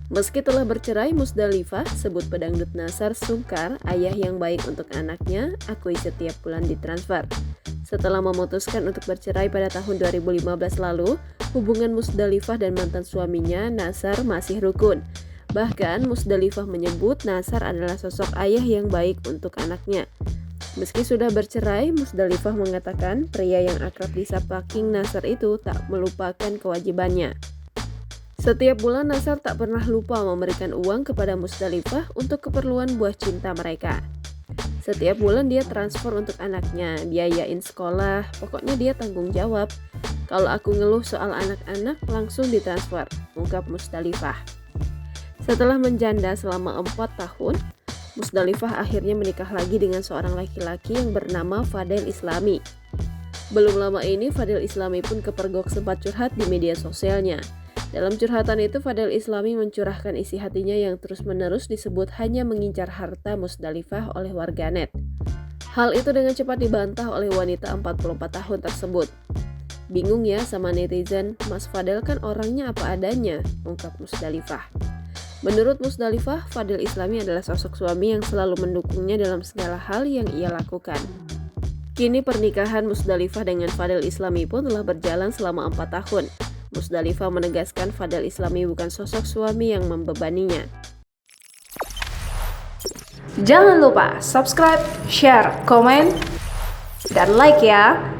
Meski telah bercerai, Musdalifah sebut pedangdut Nasar sungkar, ayah yang baik untuk anaknya, akui setiap bulan ditransfer. Setelah memutuskan untuk bercerai pada tahun 2015 lalu, hubungan Musdalifah dan mantan suaminya Nasar masih rukun. Bahkan Musdalifah menyebut Nasar adalah sosok ayah yang baik untuk anaknya. Meski sudah bercerai, Musdalifah mengatakan pria yang akrab disapa King Nasar itu tak melupakan kewajibannya. Setiap bulan Nasar tak pernah lupa memberikan uang kepada Musdalifah untuk keperluan buah cinta mereka. Setiap bulan dia transfer untuk anaknya, biayain sekolah, pokoknya dia tanggung jawab. Kalau aku ngeluh soal anak-anak, langsung ditransfer, ungkap Musdalifah. Setelah menjanda selama 4 tahun, Musdalifah akhirnya menikah lagi dengan seorang laki-laki yang bernama Fadel Islami. Belum lama ini, Fadel Islami pun kepergok sempat curhat di media sosialnya. Dalam curhatan itu, Fadel Islami mencurahkan isi hatinya yang terus-menerus disebut hanya mengincar harta Musdalifah oleh warganet. Hal itu dengan cepat dibantah oleh wanita 44 tahun tersebut. Bingung ya sama netizen, Mas Fadel kan orangnya apa adanya, ungkap Musdalifah. Menurut Musdalifah, Fadel Islami adalah sosok suami yang selalu mendukungnya dalam segala hal yang ia lakukan. Kini pernikahan Musdalifah dengan Fadel Islami pun telah berjalan selama 4 tahun. Musdalifah menegaskan Fadel Islami bukan sosok suami yang membebaninya. Jangan lupa subscribe, share, komen, dan like ya!